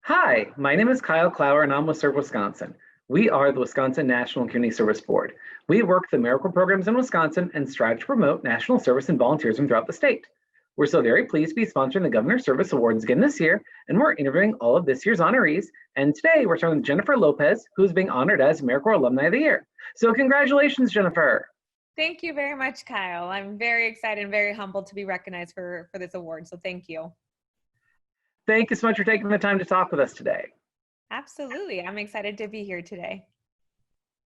Hi, my name is Kyle Clower and I'm with Serve Wisconsin. We are the Wisconsin National Community Service Board. We work the AmeriCorps programs in Wisconsin and strive to promote national service and volunteerism throughout the state. We're so very pleased to be sponsoring the Governor's Service Awards again this year, and we're interviewing all of this year's honorees. And today we're starting with Jennifer Lopez, who's being honored as AmeriCorps Alumni of the Year. So congratulations, Jennifer. Thank you very much, Kyle. I'm very excited and very humbled to be recognized for this award, so thank you. Thank you so much for taking the time to talk with us today. Absolutely. I'm excited to be here today.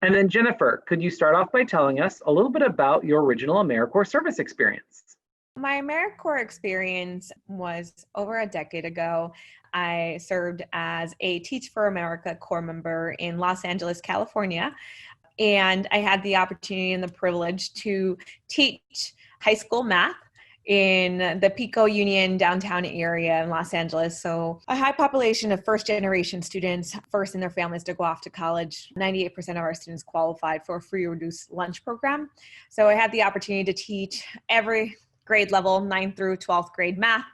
And then Jennifer, could you start off by telling us a little bit about your original AmeriCorps service experience? My AmeriCorps experience was over a decade ago. I served as a Teach for America Corps member in Los Angeles, California, and I had the opportunity and the privilege to teach high school math in the Pico Union downtown area in Los Angeles. So a high population of first generation students, first in their families to go off to college. 98% of our students qualified for a free reduced lunch program. So I had the opportunity to teach every grade level, 9th through 12th grade math,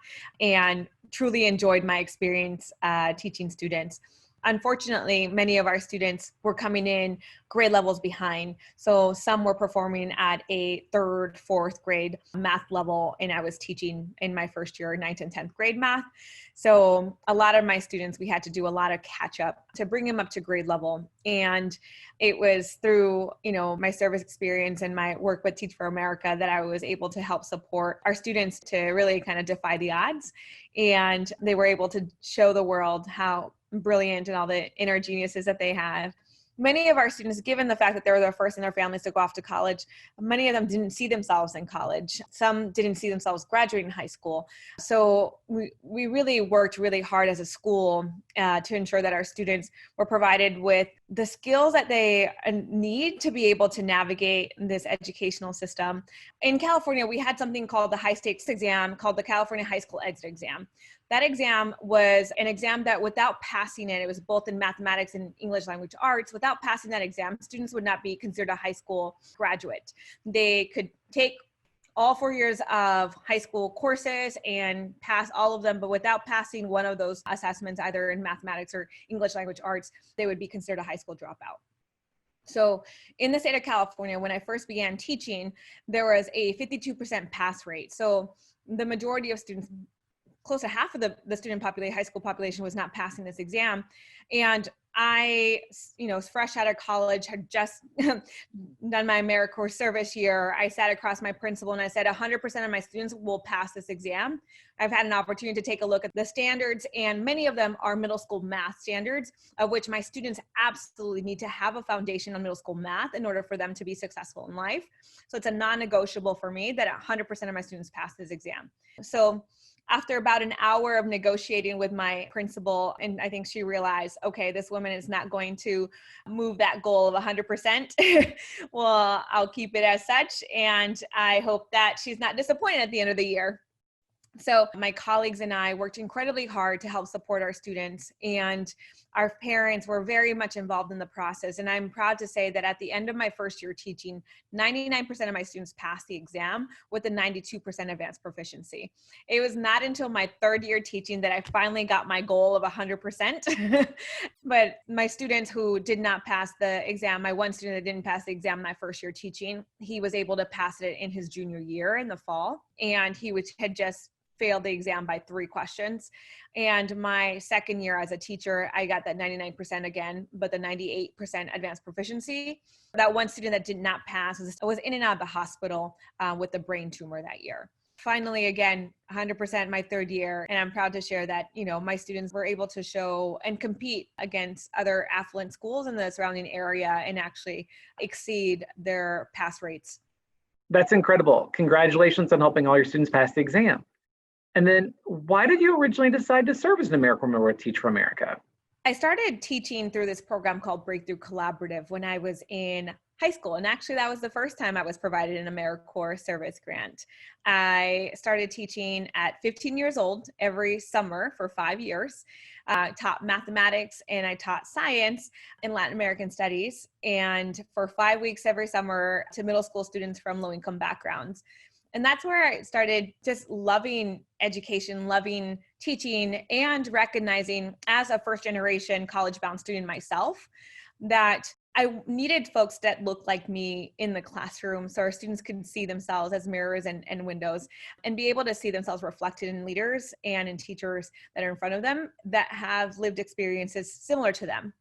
and truly enjoyed my experience teaching students. Unfortunately, many of our students were coming in grade levels behind. So some were performing at a 3rd, 4th grade math level, and I was teaching in my first year, 9th and 10th grade math. So a lot of my students, we had to do a lot of catch up to bring them up to grade level. And it was through, my service experience and my work with Teach for America that I was able to help support our students to really kind of defy the odds. And they were able to show the world how brilliant and all the inner geniuses that they have. Many of our students, given the fact that they were the first in their families to go off to college, many of them didn't see themselves in college. Some didn't see themselves graduating high school. So we really worked really hard as a school to ensure that our students were provided with the skills that they need to be able to navigate this educational system. In California, we had something called the high stakes exam called the California High School Exit Exam. That exam was an exam that without passing it was both in mathematics and English language arts. Without passing that exam, students would not be considered a high school graduate. They could take all 4 years of high school courses and pass all of them, but without passing one of those assessments, either in mathematics or English language arts, they would be considered a high school dropout. So in the state of California, when I first began teaching, there was a 52% pass rate. So the majority of students, close to half of the student population, high school population, was not passing this exam. And I, was fresh out of college, had just done my AmeriCorps service year. I sat across my principal and I said, 100% of my students will pass this exam. I've had an opportunity to take a look at the standards, and many of them are middle school math standards, of which my students absolutely need to have a foundation on middle school math in order for them to be successful in life. So it's a non-negotiable for me that 100% of my students pass this exam. So after about an hour of negotiating with my principal, and I think she realized, okay, this woman is not going to move that goal of 100%. Well, I'll keep it as such. And I hope that she's not disappointed at the end of the year. So my colleagues and I worked incredibly hard to help support our students, and our parents were very much involved in the process. And I'm proud to say that at the end of my first year teaching, 99% of my students passed the exam with a 92% advanced proficiency. It was not until my 3rd year teaching that I finally got my goal of 100%. But my students who did not pass the exam, my one student that didn't pass the exam my first year teaching, he was able to pass it in his junior year in the fall. And he had just failed the exam by 3 questions. And my second year as a teacher, I got that 99% again, but the 98% advanced proficiency. That one student that did not pass was in and out of the hospital with a brain tumor that year. Finally, again, 100% my 3rd year. And I'm proud to share that, my students were able to show and compete against other affluent schools in the surrounding area and actually exceed their pass rates. That's incredible. Congratulations on helping all your students pass the exam. And then why did you originally decide to serve as an AmeriCorps member with Teach for America? I started teaching through this program called Breakthrough Collaborative when I was in high school. And actually that was the first time I was provided an AmeriCorps service grant. I started teaching at 15 years old every summer for 5 years. I taught mathematics and I taught science and Latin American studies, and for 5 weeks every summer to middle school students from low-income backgrounds. And that's where I started just loving education, loving teaching, and recognizing as a first generation college bound student myself that I needed folks that looked like me in the classroom so our students could see themselves as mirrors and windows and be able to see themselves reflected in leaders and in teachers that are in front of them that have lived experiences similar to them.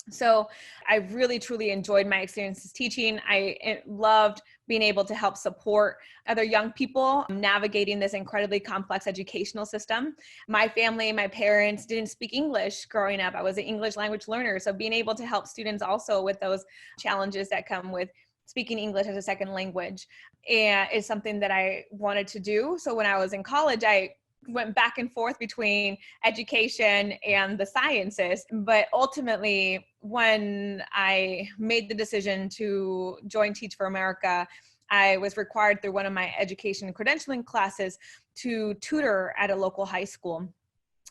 So I really, truly enjoyed my experiences teaching. I loved being able to help support other young people navigating this incredibly complex educational system. My family, my parents didn't speak English growing up. I was an English language learner. So being able to help students also with those challenges that come with speaking English as a second language is something that I wanted to do. So when I was in college, I went back and forth between education and the sciences. But ultimately, when I made the decision to join Teach for America, I was required through one of my education credentialing classes to tutor at a local high school.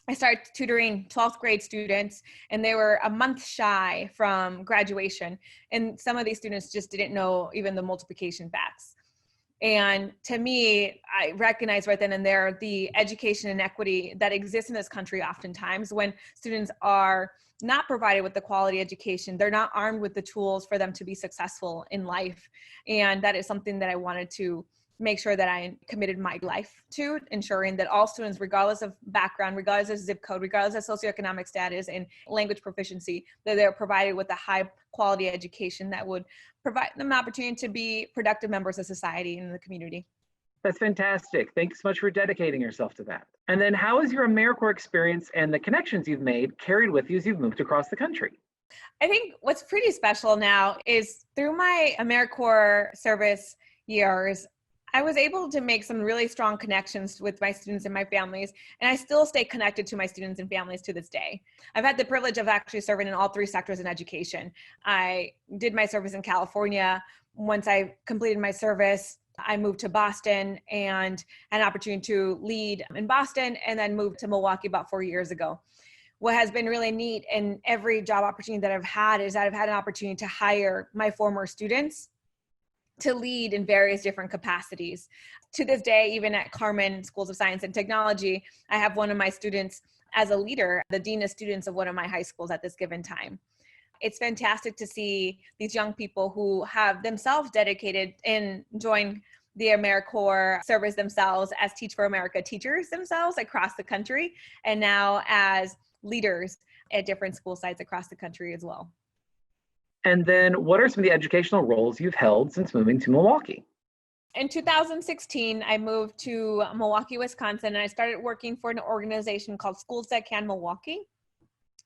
I started tutoring 12th grade students, and they were a month shy from graduation. And some of these students just didn't know even the multiplication facts. And to me, I recognize right then and there the education inequity that exists in this country oftentimes when students are not provided with the quality education. They're not armed with the tools for them to be successful in life. And that is something that I wanted to make sure that I committed my life to, ensuring that all students, regardless of background, regardless of zip code, regardless of socioeconomic status and language proficiency, that they're provided with a high quality education that would provide them an opportunity to be productive members of society and the community. That's fantastic. Thanks so much for dedicating yourself to that. And then how has your AmeriCorps experience and the connections you've made carried with you as you've moved across the country? I think what's pretty special now is through my AmeriCorps service years, I was able to make some really strong connections with my students and my families, and I still stay connected to my students and families to this day. I've had the privilege of actually serving in all three sectors in education. I did my service in California. Once I completed my service, I moved to Boston and had an opportunity to lead in Boston and then moved to Milwaukee about 4 years ago. What has been really neat in every job opportunity that I've had is that I've had an opportunity to hire my former students to lead in various different capacities. To this day, even at Carmen Schools of Science and Technology, I have one of my students as a leader, the dean of students of one of my high schools at this given time. It's fantastic to see these young people who have themselves dedicated and joined the AmeriCorps service themselves as Teach for America teachers themselves across the country, and now as leaders at different school sites across the country as well. And then what are some of the educational roles you've held since moving to Milwaukee? In 2016, I moved to Milwaukee, Wisconsin, and I started working for an organization called Schools That Can Milwaukee.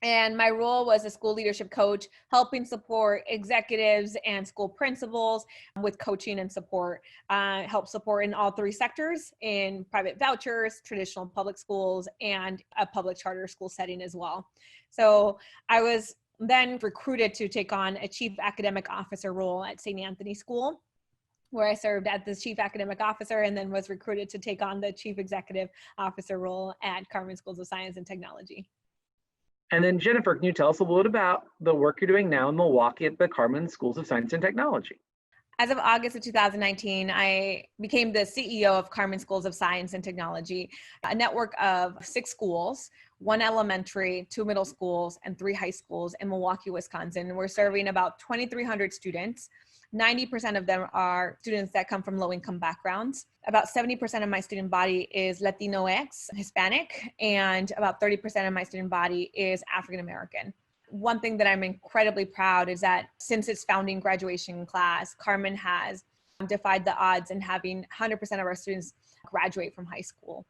And my role was a school leadership coach, helping support executives and school principals with coaching and support, help support in all three sectors, in private vouchers, traditional public schools, and a public charter school setting as well. So I was then recruited to take on a chief academic officer role at St. Anthony School, where I served as the chief academic officer and then was recruited to take on the chief executive officer role at Carmen Schools of Science and Technology. And then Jennifer, can you tell us a little bit about the work you're doing now in Milwaukee at the Carmen Schools of Science and Technology? As of August of 2019, I became the CEO of Carmen Schools of Science and Technology, a network of 6 schools, 1 elementary, 2 middle schools, and 3 high schools in Milwaukee, Wisconsin. We're serving about 2,300 students. 90% of them are students that come from low-income backgrounds. About 70% of my student body is Latinx, Hispanic, and about 30% of my student body is African American. One thing that I'm incredibly proud is that since its founding graduation class, Carmen has defied the odds in having 100% of our students graduate from high school.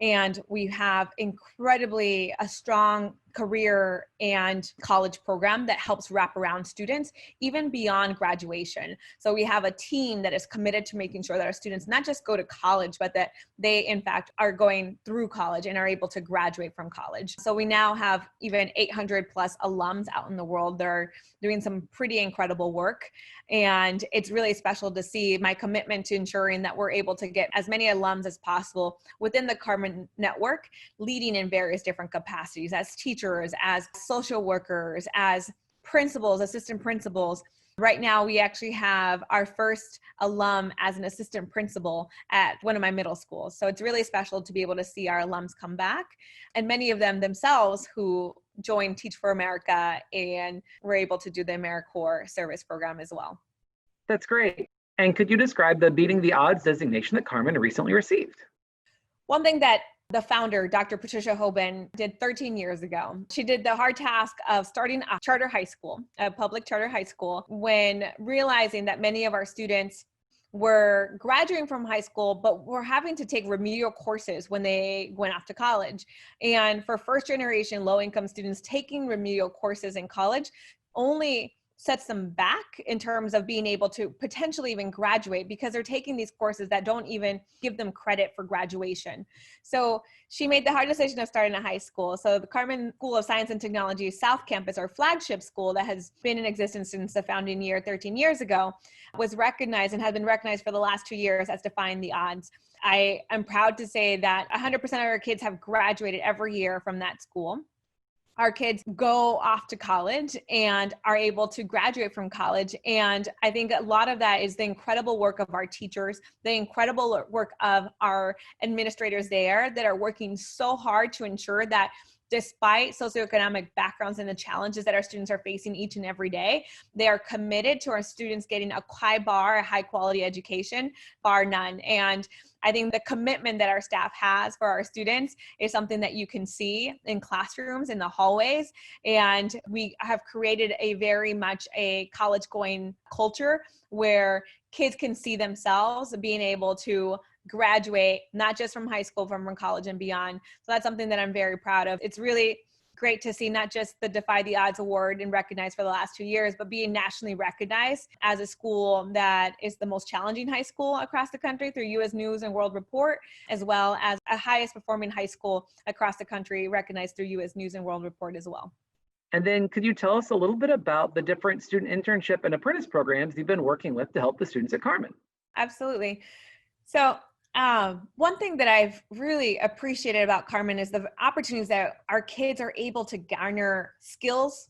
And we have incredibly a strong career and college program that helps wrap around students even beyond graduation. So we have a team that is committed to making sure that our students not just go to college, but that they in fact are going through college and are able to graduate from college. So we now have even 800 plus alums out in the world that are doing some pretty incredible work. And it's really special to see my commitment to ensuring that we're able to get as many alums as possible within the Carmen network, leading in various different capacities as teachers, as social workers, as principals, assistant principals, Right now, we actually have our first alum as an assistant principal at one of my middle schools. So it's really special to be able to see our alums come back, and many of them themselves who joined Teach for America and were able to do the AmeriCorps service program as well. That's great. And could you describe the Beating the Odds designation that Carmen recently received? One thing that the founder, Dr. Patricia Hoban, did 13 years ago. She did the hard task of starting a charter high school, a public charter high school, when realizing that many of our students were graduating from high school, but were having to take remedial courses when they went off to college. And for first generation low income students, taking remedial courses in college only sets them back in terms of being able to potentially even graduate, because they're taking these courses that don't even give them credit for graduation. So she made the hard decision of starting a high school. So the Carmen School of Science and Technology South Campus, our flagship school that has been in existence since the founding year 13 years ago, was recognized and has been recognized for the last 2 years as defying the odds. I am proud to say that 100% of our kids have graduated every year from that school. Our kids go off to college and are able to graduate from college. And I think a lot of that is the incredible work of our teachers, the incredible work of our administrators there that are working so hard to ensure that despite socioeconomic backgrounds and the challenges that our students are facing each and every day, they are committed to our students getting a high bar, a high quality education, bar none. And I think the commitment that our staff has for our students is something that you can see in classrooms, in the hallways. And we have created a very much a college going culture where kids can see themselves being able to graduate, not just from high school, from college and beyond. So that's something that I'm very proud of. It's really great to see not just the Defy the Odds Award and recognized for the last 2 years, but being nationally recognized as a school that is the most challenging high school across the country through U.S. News and World Report, as well as a highest performing high school across the country recognized through U.S. News and World Report as well. And then could you tell us a little bit about the different student internship and apprentice programs you've been working with to help the students at Carmen? Absolutely. So one thing that I've really appreciated about Carmen is the opportunities that our kids are able to garner skills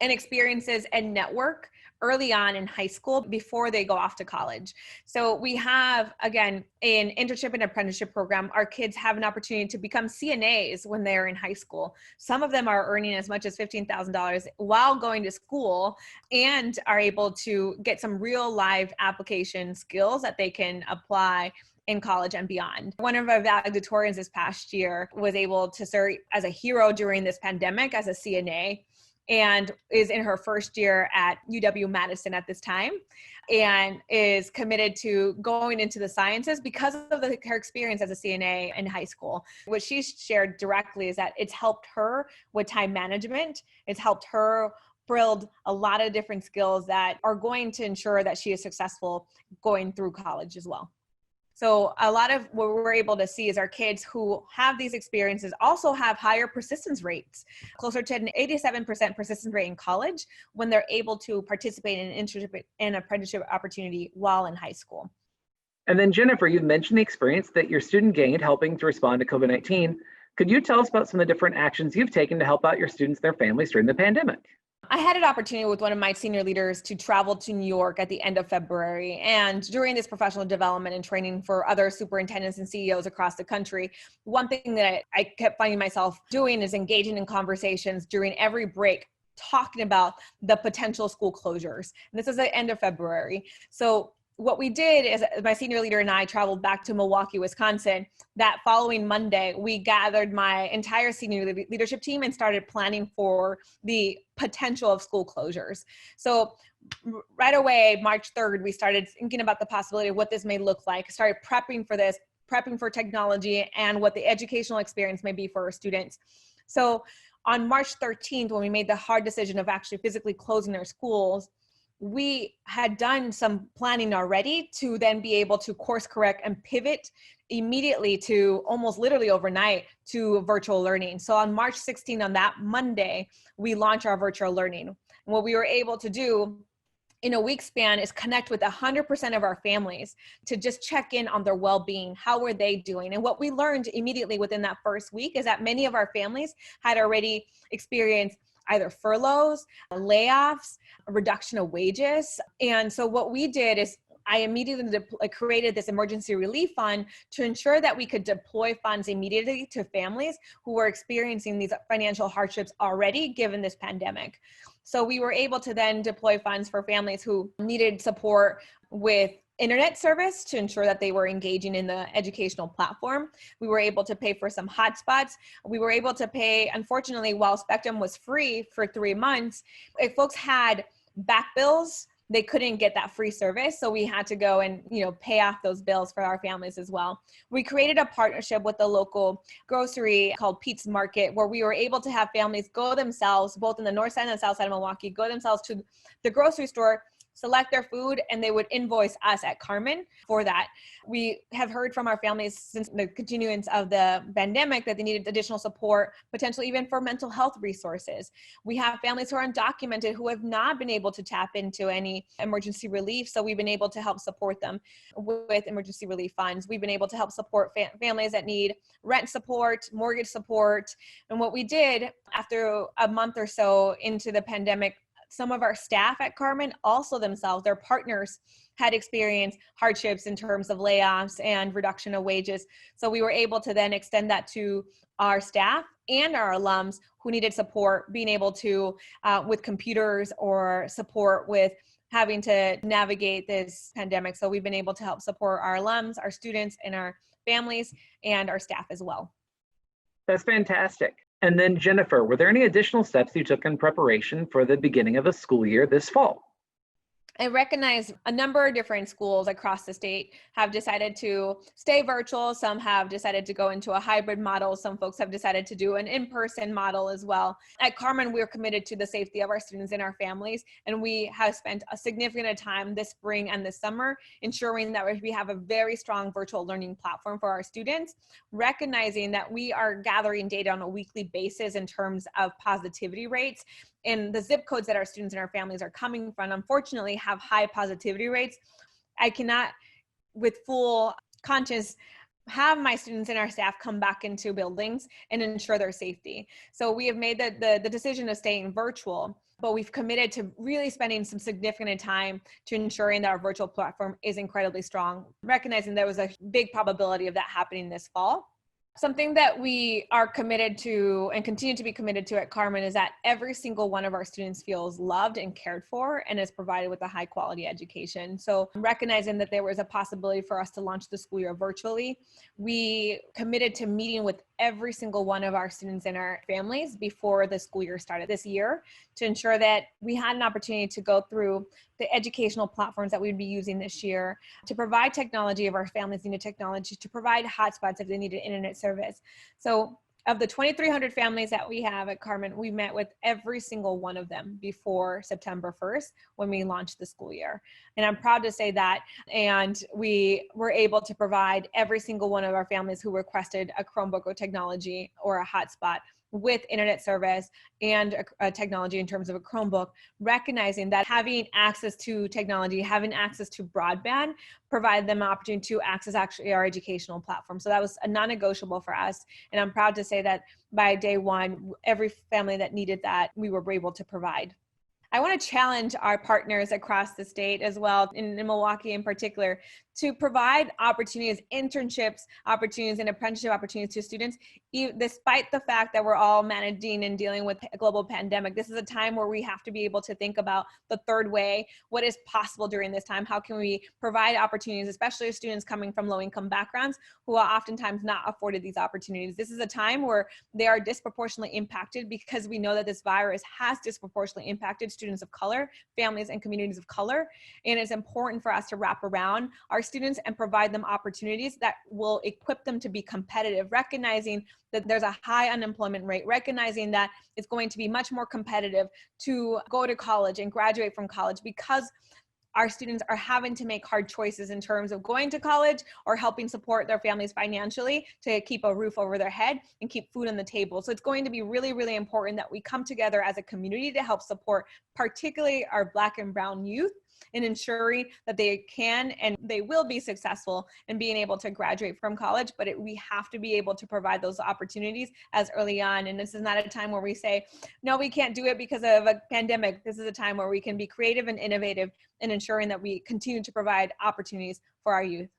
and experiences and network early on in high school before they go off to college. So we have, again, an internship and apprenticeship program. Our kids have an opportunity to become CNAs when they're in high school. Some of them are earning as much as $15,000 while going to school and are able to get some real live application skills that they can apply in college and beyond. One of our valedictorians this past year was able to serve as a hero during this pandemic as a CNA, and is in her first year at UW-Madison at this time, and is committed to going into the sciences because of her experience as a CNA in high school. What she shared directly is that it's helped her with time management. It's helped her build a lot of different skills that are going to ensure that she is successful going through college as well. So a lot of what we're able to see is our kids who have these experiences also have higher persistence rates, closer to an 87% persistence rate in college when they're able to participate in an internship and apprenticeship opportunity while in high school. And then Jennifer, you've mentioned the experience that your student gained helping to respond to COVID-19. Could you tell us about some of the different actions you've taken to help out your students and their families during the pandemic? I had an opportunity with one of my senior leaders to travel to New York at the end of February. And during this professional development and training for other superintendents and CEOs across the country, one thing that I kept finding myself doing is engaging in conversations during every break, talking about the potential school closures. And this is the end of February. So what we did is my senior leader and I traveled back to Milwaukee, Wisconsin. That following Monday, we gathered my entire senior leadership team and started planning for the potential of school closures. So right away, March 3rd, we started thinking about the possibility of what this may look like, started prepping for this, prepping for technology and what the educational experience may be for our students. So on March 13th, when we made the hard decision of actually physically closing our schools, we had done some planning already to then be able to course correct and pivot immediately to almost literally overnight to virtual learning. So on March 16th, on that Monday, we launched our virtual learning. And what we were able to do in a week span is connect with 100% of our families to just check in on their well-being. How were they doing? And what we learned immediately within that first week is that many of our families had already experienced either furloughs, layoffs, a reduction of wages. And so what we did is I immediately created this emergency relief fund to ensure that we could deploy funds immediately to families who were experiencing these financial hardships already given this pandemic. So we were able to then deploy funds for families who needed support with internet service to ensure that they were engaging in the educational platform. We were able to pay for some hotspots. We were able to pay, unfortunately, while Spectrum was free for 3 months, if folks had back bills, they couldn't get that free service. So we had to go and, pay off those bills for our families as well. We created a partnership with a local grocery called Pete's Market, where we were able to have families go themselves, both in the north side and the south side of Milwaukee, go themselves to the grocery store, select their food, and they would invoice us at Carmen for that. We have heard from our families since the continuance of the pandemic that they needed additional support, potentially even for mental health resources. We have families who are undocumented who have not been able to tap into any emergency relief, so we've been able to help support them with emergency relief funds. We've been able to help support families that need rent support, mortgage support. And what we did after a month or so into the pandemic, some of our staff at Carmen also themselves, their partners, had experienced hardships in terms of layoffs and reduction of wages. So we were able to then extend that to our staff and our alums who needed support, being able to, with computers or support with having to navigate this pandemic. So we've been able to help support our alums, our students, and our families, and our staff as well. That's fantastic. And then Jennifer, were there any additional steps you took in preparation for the beginning of the school year this fall? I recognize a number of different schools across the state have decided to stay virtual. Some have decided to go into a hybrid model. Some folks have decided to do an in-person model as well. At Carmen, we're committed to the safety of our students and our families, and we have spent a significant time this spring and this summer ensuring that we have a very strong virtual learning platform for our students, recognizing that we are gathering data on a weekly basis in terms of positivity rates. And the zip codes that our students and our families are coming from, unfortunately, have high positivity rates. I cannot, with full conscience, have my students and our staff come back into buildings and ensure their safety. So we have made the decision of staying virtual, but we've committed to really spending some significant time to ensuring that our virtual platform is incredibly strong, recognizing there was a big probability of that happening this fall. Something that we are committed to and continue to be committed to at Carmen is that every single one of our students feels loved and cared for and is provided with a high quality education. So recognizing that there was a possibility for us to launch the school year virtually, we committed to meeting with every single one of our students and our families before the school year started this year to ensure that we had an opportunity to go through the educational platforms that we'd be using this year, to provide technology if our families needed technology, to provide hotspots if they needed internet service. So of the 2,300 families that we have at Carmen, we met with every single one of them before September 1st when we launched the school year. And I'm proud to say that. And we were able to provide every single one of our families who requested a Chromebook or technology or a hotspot with internet service and a technology in terms of a Chromebook, recognizing that having access to technology, having access to broadband, provide them an opportunity to access actually our educational platform. So that was a non-negotiable for us. And I'm proud to say that by day one, every family that needed that, we were able to provide. I want to challenge our partners across the state as well, in Milwaukee in particular, to provide opportunities, internships, opportunities, and apprenticeship opportunities to students, despite the fact that we're all managing and dealing with a global pandemic. This is a time where we have to be able to think about the third way. What is possible during this time? How can we provide opportunities, especially students coming from low-income backgrounds who are oftentimes not afforded these opportunities? This is a time where they are disproportionately impacted because we know that this virus has disproportionately impacted students of color, families, and communities of color. And it's important for us to wrap around our students and provide them opportunities that will equip them to be competitive, recognizing that there's a high unemployment rate, recognizing that it's going to be much more competitive to go to college and graduate from college because our students are having to make hard choices in terms of going to college or helping support their families financially to keep a roof over their head and keep food on the table. So it's going to be really, really important that we come together as a community to help support particularly our Black and Brown youth in ensuring that they can and they will be successful in being able to graduate from college. But we have to be able to provide those opportunities as early on. And this is not a time where we say, no, we can't do it because of a pandemic. This is a time where we can be creative and innovative in ensuring that we continue to provide opportunities for our youth.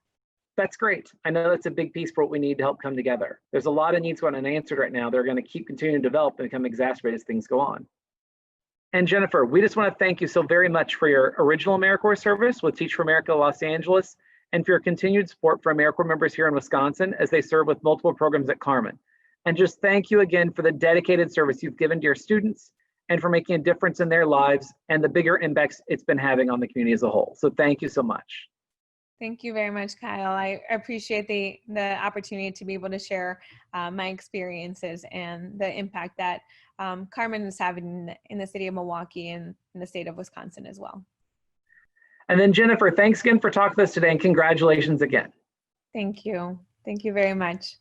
That's great. I know that's a big piece for what we need to help come together. There's a lot of needs going unanswered right now. They're going to keep continuing to develop and become exacerbated as things go on. And Jennifer, we just want to thank you so very much for your original AmeriCorps service with Teach for America Los Angeles, and for your continued support for AmeriCorps members here in Wisconsin as they serve with multiple programs at Carmen. And just thank you again for the dedicated service you've given to your students and for making a difference in their lives and the bigger impacts it's been having on the community as a whole. So thank you so much. Thank you very much, Kyle. I appreciate the opportunity to be able to share my experiences and the impact that Carmen is having in the city of Milwaukee and in the state of Wisconsin as well. And then Jennifer, thanks again for talking to us today, and congratulations again. Thank you. Thank you very much.